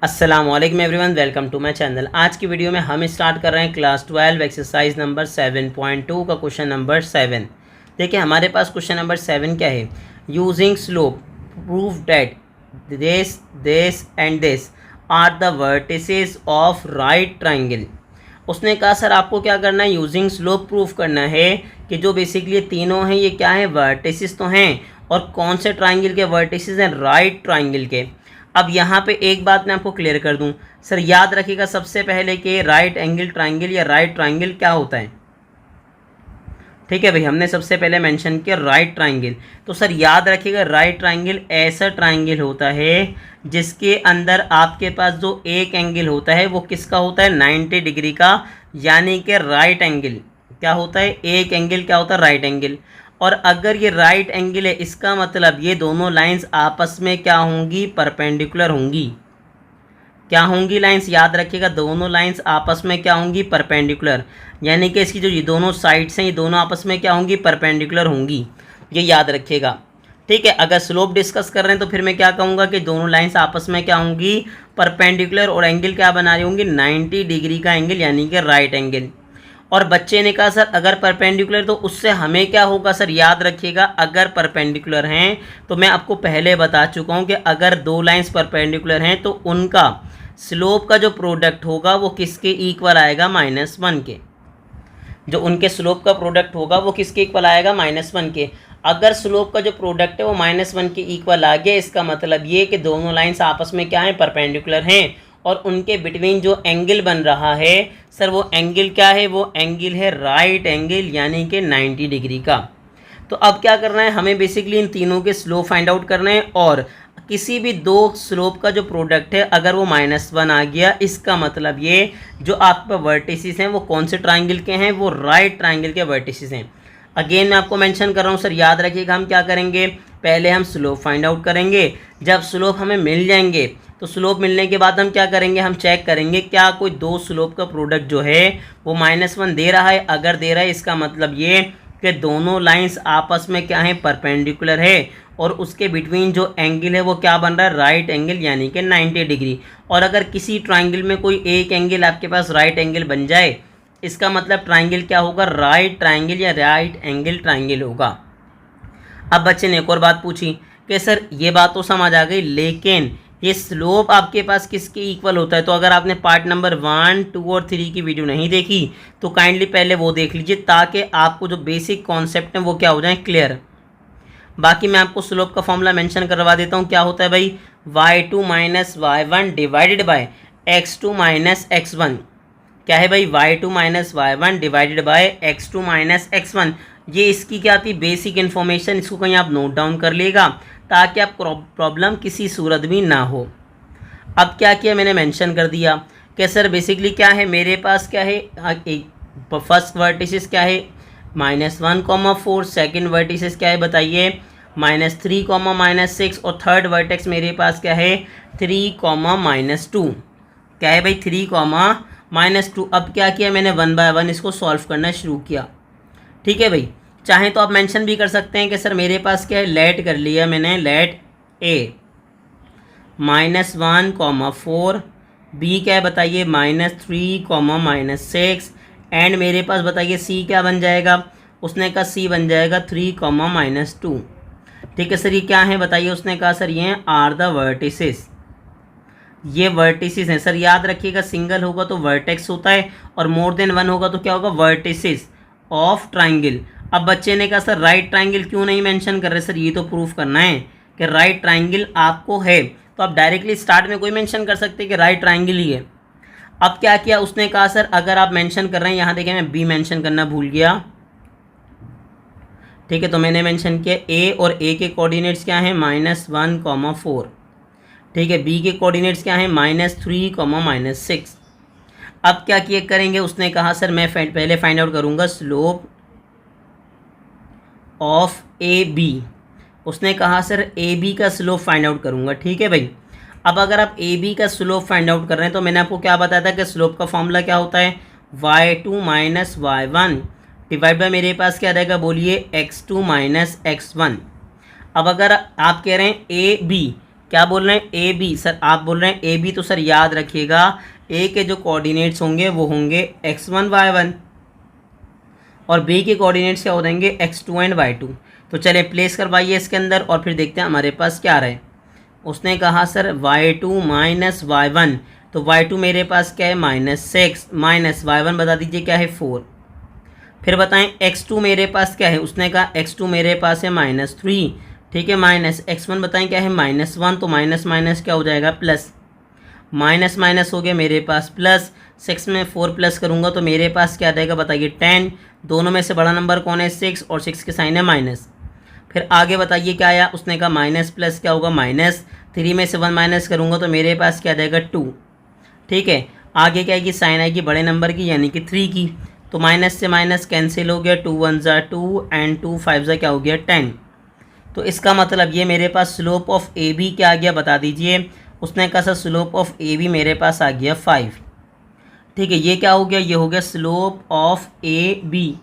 अस्सलामुअलैकुम everyone, welcome to my channel. आज की वीडियो में हम स्टार्ट कर रहे हैं क्लास 12 एक्सरसाइज नंबर 7.2 का क्वेश्चन नंबर 7। देखिए हमारे पास क्वेश्चन नंबर 7 क्या है। Using slope prove that this and this are the vertices of right triangle. उसने कहा सर आपको क्या करना है, यूजिंग स्लोप प्रूफ करना है कि जो बेसिकली ये तीनों हैं ये क्या है, वर्टिसेस तो हैं, और कौन से ट्राइंगल के वर्टिसेस हैं, राइट ट्राइंगल के। अब यहाँ पे एक बात मैं आपको क्लियर कर दूं, सर याद रखिएगा सबसे पहले कि राइट एंगल ट्राइंगल या राइट ट्राइंगल क्या होता है। ठीक है भाई, हमने सबसे पहले मेंशन किया राइट ट्राइंगल। तो सर याद रखिएगा राइट ट्राइंगल ऐसा ट्राइंगल होता है जिसके अंदर आपके पास जो एक एंगल होता है वो किसका होता है, 90 डिग्री का, यानी कि राइट एंगल। क्या होता है, एक एंगल क्या होता है, राइट एंगल। और अगर ये राइट एंगल है इसका मतलब ये दोनों लाइंस आपस में क्या होंगी, परपेंडिकुलर होंगी। क्या होंगी लाइंस, याद रखिएगा दोनों लाइंस आपस में क्या होंगी, परपेंडिकुलर। यानी कि इसकी जो ये दोनों साइड्स हैं ये दोनों आपस में क्या होंगी, परपेंडिकुलर होंगी। ये याद रखिएगा। ठीक है, अगर स्लोप डिस्कस कर रहे हैं तो फिर मैं क्या कहूँगा कि दोनों लाइंस आपस में क्या होंगी, परपेंडिकुलर, और एंगल क्या बना रही होंगी, 90 डिग्री का एंगल, यानी कि राइट एंगल। और बच्चे ने कहा सर अगर परपेंडिकुलर तो उससे हमें क्या होगा। सर याद रखिएगा अगर परपेंडिकुलर हैं तो मैं आपको पहले बता चुका हूं कि अगर दो लाइंस परपेंडिकुलर हैं तो उनका स्लोप का जो प्रोडक्ट होगा वो किसके इक्वल आएगा, -1 के। जो उनके स्लोप का प्रोडक्ट होगा वो किसके इक्वल आएगा, -1 के। अगर स्लोप का जो प्रोडक्ट है वो -1 के इक्वल आ गया, इसका मतलब ये कि दोनों लाइंस आपस में क्या है, परपेंडिकुलर हैं, और उनके बिटवीन जो एंगल बन रहा है सर वो एंगल क्या है, वो एंगल है राइट एंगल, यानी कि 90 डिग्री का। तो अब क्या करना है, हमें बेसिकली इन तीनों के स्लोप फाइंड आउट करना है, और किसी भी दो स्लोप का जो प्रोडक्ट है अगर वो -1 आ गया, इसका मतलब ये जो आपके वर्टिसेस हैं वो कौन से ट्राइंगल के हैं, वो राइट ट्राइंगल के वर्टिसेस हैं। अगेन मैं आपको मेंशन कर रहा हूँ सर, याद रखिएगा हम क्या करेंगे, पहले हम स्लोप फाइंड आउट करेंगे। जब स्लोप हमें मिल जाएंगे तो स्लोप मिलने के बाद हम क्या करेंगे, हम चेक करेंगे क्या कोई दो स्लोप का प्रोडक्ट जो है वो -1 दे रहा है। अगर दे रहा है इसका मतलब ये कि दोनों लाइंस आपस में क्या है, परपेंडिकुलर है, और उसके बिटवीन जो एंगल है वो क्या बन रहा है, राइट एंगल, यानी कि 90 डिग्री। और अगर किसी ट्राइंगल में कोई एक एंगल आपके पास राइट एंगल बन जाए, इसका मतलब ट्राइंगल क्या होगा, राइट ट्राइंगल या राइट एंगल ट्राइंगल होगा। अब बच्चे ने एक और बात पूछी कि सर ये बात तो समझ आ गई, लेकिन ये स्लोप आपके पास किसके इक्वल होता है। तो अगर आपने पार्ट नंबर 1, 2 और 3 की वीडियो नहीं देखी तो काइंडली पहले वो देख लीजिए, ताकि आपको जो बेसिक कॉन्सेप्ट है वो क्या हो जाए, क्लियर। बाकी मैं आपको स्लोप का फॉर्मूला मेंशन करवा देता हूँ। क्या होता है भाई, y2 - y1 divided by x2 - x1। क्या है भाई, y2 - y1 divided by x2 - x1। ये इसकी क्या थी, बेसिक इन्फॉर्मेशन। इसको कहीं आप नोट डाउन कर लीजिएगा ताकि आप प्रॉब्लम किसी सूरत भी ना हो। अब क्या किया, मैंने मेंशन कर दिया कि सर बेसिकली क्या है, मेरे पास क्या है, फर्स्ट वर्टिसेस क्या है, -1, 4, सेकेंड वर्टिसेस क्या है बताइए, -3, -6, और थर्ड वर्टेक्स मेरे पास क्या है, 3, -2। क्या है भाई, 3, -2। अब क्या किया मैंने, 1 बाय 1 इसको सॉल्व करना शुरू किया। ठीक है भाई, चाहे तो आप मेंशन भी कर सकते हैं कि सर मेरे पास क्या है, लेट कर लिया मैंने, लेट ए -1, 4, बी क्या है बताइए, -3, -6, एंड मेरे पास बताइए सी क्या बन जाएगा। उसने कहा सी बन जाएगा 3, -2। ठीक है सर, ये क्या है बताइए। उसने कहा सर ये आर द वर्टिसेस, ये वर्टिसेस हैं। सर याद रखिएगा सिंगल होगा तो वर्टेक्स होता है, और मोर देन 1 होगा तो क्या होगा, वर्टिसेस ऑफ ट्राइंगल। अब बच्चे ने कहा सर राइट ट्राइंगल क्यों नहीं मेंशन कर रहे। सर ये तो प्रूफ करना है कि राइट ट्राइंगल आपको है, तो आप डायरेक्टली स्टार्ट में कोई मेंशन कर सकते हैं कि राइट ट्राइंगल ही है। अब क्या किया, उसने कहा सर अगर आप मेंशन कर रहे हैं, यहाँ देखिए मैं बी मेंशन करना भूल गया। ठीक है, तो मैंने मेंशन किया ए, और ए के कोऑर्डिनेट्स क्या हैं, -1, 4। ठीक है, बी के कोऑर्डिनेट्स क्या हैं, -3, -6। अब क्या किए करेंगे, उसने कहा सर मैं पहले फाइंड आउट करूंगा स्लोप ऑफ ए बी। उसने कहा सर ए बी का स्लोप फाइंड आउट करूंगा। ठीक है भाई, अब अगर आप ए बी का स्लोप फाइंड आउट कर रहे हैं तो मैंने आपको क्या बताया था कि स्लोप का फॉर्मूला क्या होता है, y2 - y1 डिवाइड बाय मेरे पास क्या रहेगा बोलिए, x2 - x1। अब अगर आप कह रहे हैं ए बी, क्या बोल रहे हैं, ए बी। सर आप बोल रहे हैं ए बी, तो सर याद रखिएगा ए के जो कोऑर्डिनेट्स होंगे वो होंगे x1 y1 और बी के कोऑर्डिनेट्स क्या हो जाएंगे x2 एंड y2। तो चलिए प्लेस करवाइए इसके अंदर और फिर देखते हैं हमारे पास क्या रहे। उसने कहा सर y2 माइनस y1, तो y2 मेरे पास क्या है -6 माइनस y1 बता दीजिए क्या है 4। फिर बताएं x2 मेरे पास क्या है, उसने कहा x2 मेरे पास है -3, ठीक है, माइनस x1 बताएं क्या है -1, तो माइनस माइनस क्या हो जाएगा प्लस, माइनस माइनस हो गया मेरे पास प्लस, 6 में 4 प्लस करूँगा तो मेरे पास क्या आ जाएगा बताइए 10। दोनों में से बड़ा नंबर कौन है 6, और 6 के साइन है माइनस। फिर आगे बताइए क्या आया, उसने कहा माइनस प्लस क्या होगा माइनस, 3 में से 1 माइनस करूँगा तो मेरे पास क्या आ जाएगा 2, ठीक है। आगे क्या आएगी, साइन आएगी बड़े नंबर की यानी कि 3 की, तो माइनस से माइनस कैंसिल हो गया, 2 1 ज़ा 2 एंड 2 5 ज़ा क्या हो गया 10। तो इसका मतलब ये मेरे पास स्लोप ऑफ ए बी क्या आ गया बता दीजिए। उसने कहा sir slope of A B मेरे पास आ गया 5, ठीक है। ये क्या हो गया, ये हो गया स्लोप ऑफ ए बी।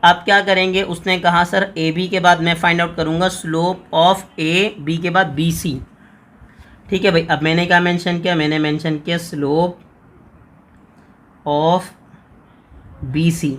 अब क्या करेंगे, उसने कहा सर ए बी के बाद मैं फाइंड आउट करूँगा स्लोप ऑफ ए बी के बाद बी सी, ठीक है भाई। अब मैंने क्या मेंशन किया, मैंने मेंशन किया स्लोप ऑफ बी सी।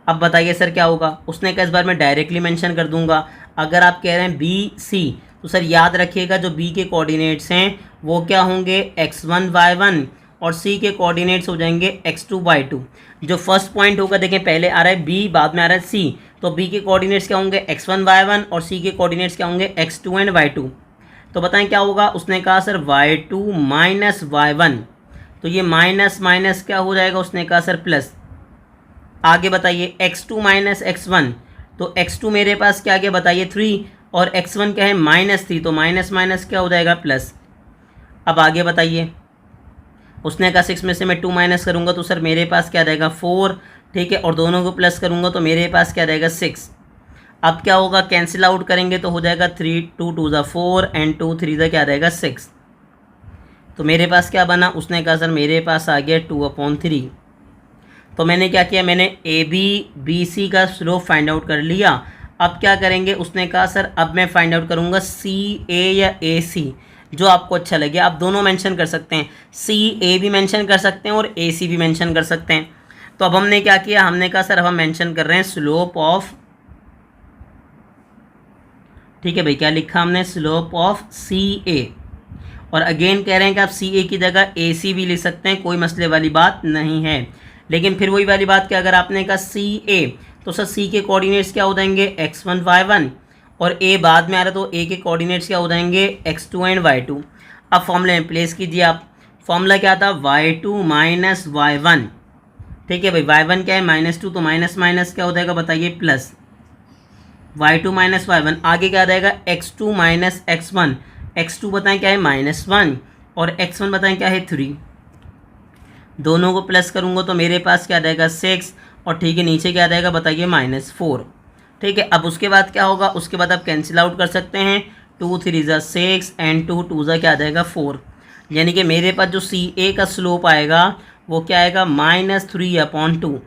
अब बताइए सर क्या होगा, उसने कहा इस बार मैं डायरेक्टली मेंशन कर दूंगा। अगर आप कह रहे हैं बी सी, तो सर याद रखिएगा जो बी के कोऑर्डिनेट्स हैं वो क्या होंगे x1 y1 और सी के कोऑर्डिनेट्स हो जाएंगे x2 y2। जो फर्स्ट पॉइंट होगा देखें पहले आ रहा है बी बाद में आ रहा है सी, तो बी के कोऑर्डिनेट्स क्या होंगे x1 y1 और सी के कोऑर्डिनेट्स क्या होंगे x2 एंड y2। तो बताएं क्या होगा, उसने कहा सर y2 माइनस y1, तो ये माइनस माइनस क्या हो जाएगा, उसने कहा सर प्लस। आगे बताइए x2 माइनस x1, तो x2 मेरे पास क्या आ गया बताइए 3 और x1 क्या है -3, तो माइनस माइनस क्या हो जाएगा प्लस। अब आगे बताइए, उसने कहा 6 में से मैं 2 माइनस करूँगा तो सर मेरे पास क्या रहेगा 4, ठीक है, और दोनों को प्लस करूँगा तो मेरे पास क्या रहेगा 6। अब क्या होगा, कैंसिल आउट करेंगे तो हो जाएगा 3 2 2 ज़ा 4 एंड 2 3 ज़ा क्या रहेगा 6। तो मेरे पास क्या बना, उसने कहा सर मेरे पास आ गया 2/3। तो मैंने क्या किया, मैंने ए बी बी सी का स्लोप फाइंड आउट कर लिया। अब क्या करेंगे, उसने कहा सर अब मैं फाइंड आउट करूँगा सी ए या ए सी, जो आपको अच्छा लगे। आप दोनों मेंशन कर सकते हैं, सी ए भी मेंशन कर सकते हैं और ए सी भी मेंशन कर सकते हैं। तो अब हमने क्या किया, हमने कहा सर अब हम मेंशन कर रहे हैं स्लोप ऑफ, ठीक है भाई, क्या लिखा हमने स्लोप ऑफ सी ए। और अगेन कह रहे हैं कि आप सी ए की जगह ए सी भी लिख सकते हैं, कोई मसले वाली बात नहीं है। लेकिन फिर वही वाली बात कि अगर आपने कहा सी ए, तो सर सी के कोऑर्डिनेट्स क्या हो जाएंगे x1 y1 और ए बाद में आ रहा है तो ए के कोऑर्डिनेट्स क्या हो जाएंगे x2 एंड y2। अब फॉर्मूले में प्लेस कीजिए आप, फॉर्मूला क्या था y2 माइनस y1, ठीक है भाई, y1 क्या है -2, तो माइनस माइनस क्या हो जाएगा बताइए प्लस, y2 माइनस y1। आगे क्या आ जाएगा x2 माइनस x1, x2 बताएं क्या है -1 और x1 बताएं क्या है 3। दोनों को प्लस करूँगा तो मेरे पास क्या आ जाएगा 6 और ठीक है नीचे क्या आ जाएगा बताइए -4, ठीक है। अब उसके बाद क्या होगा, उसके बाद आप कैंसिल आउट कर सकते हैं, 2 3 ज़ा 6 एंड 2 2 ज़ा क्या आ जाएगा 4। यानी कि मेरे पास जो सी ए का स्लोप आएगा वो क्या आएगा -3/2।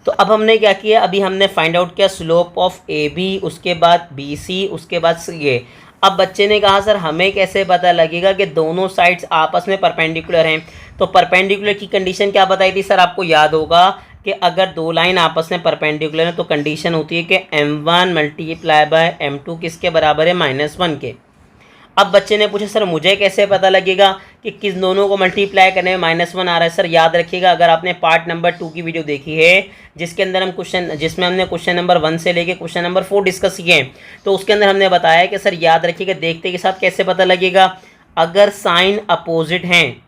तो अब हमने क्या किया, अभी हमने फाइंड आउट किया स्लोप ऑफ ए बी, उसके बाद बी सी, उसके बाद सी ए। अब बच्चे ने कहा सर हमें कैसे पता लगेगा कि दोनों साइड्स आपस में परपेंडिकुलर हैं। तो परपेंडिकुलर की कंडीशन क्या बताई थी सर, आपको याद होगा कि अगर दो लाइन आपस में परपेंडिकुलर है तो कंडीशन होती है कि m1 मल्टीप्लाई बाय m2 किसके बराबर है -1 के। अब बच्चे ने पूछा सर मुझे कैसे पता लगेगा कि किस दोनों को मल्टीप्लाई करने में -1 आ रहा है। सर याद रखिएगा, अगर आपने पार्ट नंबर 2 की वीडियो देखी है जिसके अंदर हम जिसमें हमने क्वेश्चन नंबर 1 से लेके क्वेश्चन नंबर 4 डिस्कस किए हैं, तो उसके अंदर हमने बताया कि सर याद रखिएगा देखते के साथ कैसे पता लगेगा, अगर साइन अपोजिट हैं,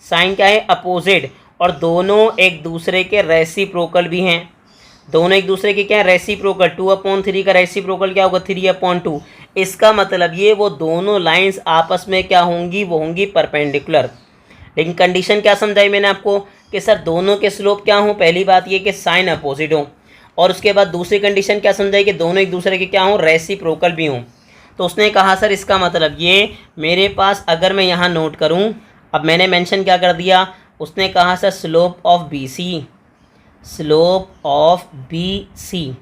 साइन क्या है अपोजिट, और दोनों एक दूसरे के रेसिप्रोकल भी हैं, दोनों एक दूसरे के क्या है रेसिप्रोकल, 2/3 का रेसिप्रोकल क्या होगा 3/2। इसका मतलब ये वो दोनों लाइंस आपस में क्या होंगी, वो होंगी परपेंडिकुलर। लेकिन कंडीशन क्या समझाई मैंने आपको कि सर दोनों के स्लोप क्या हों, पहली बात ये कि साइन अपोजिट हों, और उसके बाद दूसरी कंडीशन क्या समझाई कि दोनों एक दूसरे के क्या हों रेसिप्रोकल भी हों। तो उसने कहा सर इसका मतलब ये मेरे पास, अगर मैं यहाँ नोट करूँ, अब मैंने मेंशन क्या कर दिया, उसने कहा sir slope of B C, slope of B C,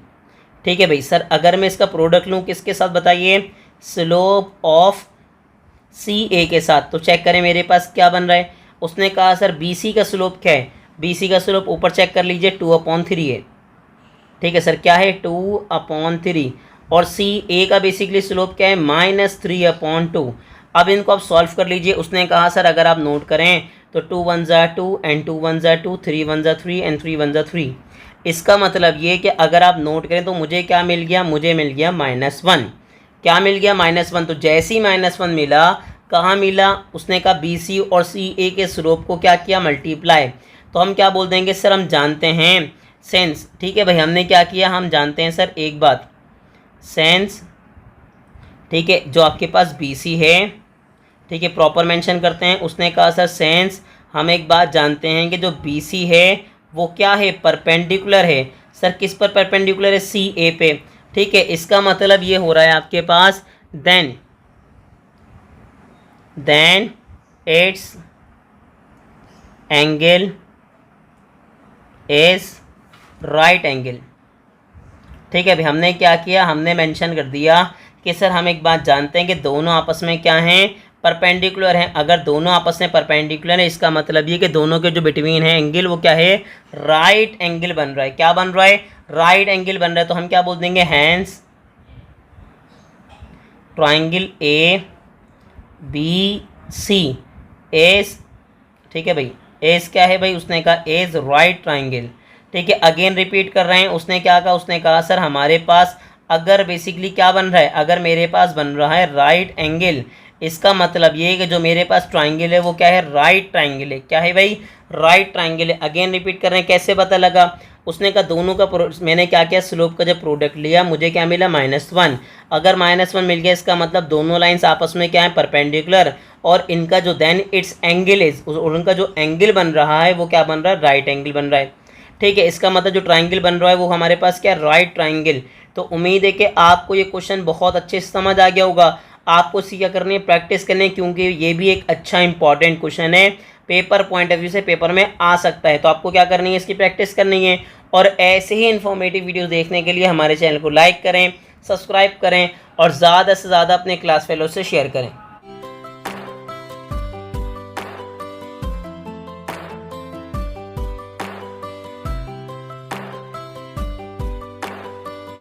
ठीक है भाई। सर अगर मैं इसका प्रोडक्ट लूँ किसके साथ बताइए, स्लोप ऑफ सी ए के साथ। तो चेक करें मेरे पास क्या बन रहा है। उसने कहा सर बी सी का स्लोप क्या है, बी सी का स्लोप ऊपर चेक कर लीजिए 2/3 है। ठीक है सर, क्या है 2/3। और सी ए का बेसिकली स्लोप क्या है -3/2। अब इनको आप सॉल्व कर लीजिए। उसने कहा सर अगर आप नोट करें तो 2 1 ज़ा 2 एंड 2 1 ज़ा 2, 3 1 ज़ा 3 एंड 3 1 ज़ा 3। इसका मतलब ये कि अगर आप नोट करें तो मुझे क्या मिल गया, मुझे मिल गया -1। क्या मिल गया -1। तो जैसे ही -1 मिला, कहाँ मिला, उसने कहा बी सी और सी ए के स्लोप को क्या किया, मल्टीप्लाई। तो हम क्या बोल देंगे सर, हम जानते हैं सेंस। ठीक है भाई, हमने क्या किया, हम जानते हैं सर एक बात, सेंस। ठीक है, जो आपके पास बी सी है, ठीक है, प्रॉपर मेंशन करते हैं। उसने कहा सर सेंस, हम एक बात जानते हैं कि जो बी सी है वो क्या है, परपेंडिकुलर है। सर किस पर परपेंडिकुलर है, सी ए पे। ठीक है, इसका मतलब ये हो रहा है आपके पास then it's angle is right angle. ठीक है भाई, हमने क्या किया, हमने मेंशन कर दिया कि सर हम एक बात जानते हैं कि दोनों आपस में क्या हैं, परपेंडिकुलर हैं। अगर दोनों आपस में परपेंडिकुलर है, इसका मतलब ये कि दोनों के जो बिटवीन है एंगल वो क्या है, राइट एंगल बन रहा है। क्या बन रहा है, राइट एंगल बन रहा है। तो हम क्या बोल देंगे, hence triangle A B C is. ठीक है भाई, एस क्या है भाई, उसने कहा एज राइट ट्राइंगल। ठीक है, अगेन रिपीट कर रहे हैं। उसने क्या कहा, उसने कहा सर हमारे पास अगर बेसिकली क्या बन रहा है, अगर मेरे पास बन रहा है राइट एंगल, इसका मतलब ये है कि जो मेरे पास ट्राइंगल है वो क्या है, राइट ट्राइंगल है। क्या है भाई, राइट ट्राइंगल है। अगेन रिपीट कर रहे हैं, कैसे पता लगा, उसने कहा दोनों का मैंने क्या किया, स्लोप का जब प्रोडक्ट लिया मुझे क्या मिला, -1। अगर -1 मिल गया, इसका मतलब दोनों लाइंस आपस में क्या है, परपेंडिकुलर। और इनका जो देन इट्स एंगल इज, और उनका जो एंगल बन रहा है वो क्या बन रहा है, राइट एंगल बन रहा है। ठीक है, इसका मतलब जो ट्राइंगल बन रहा है वो हमारे पास क्या है, राइट ट्राइंगल। तो उम्मीद है कि आपको ये क्वेश्चन बहुत अच्छे से समझ आ गया होगा। आपको इसी क्या करनी है, प्रैक्टिस करनी है, क्योंकि ये भी एक अच्छा इंपॉर्टेंट क्वेश्चन है, पेपर पॉइंट ऑफ व्यू से पेपर में आ सकता है। तो आपको क्या करनी है, इसकी प्रैक्टिस करनी है। और ऐसे ही इन्फॉर्मेटिव वीडियोस देखने के लिए हमारे चैनल को लाइक करें, सब्सक्राइब करें और ज़्यादा से ज़्यादा अपने क्लास फेलो से शेयर करें।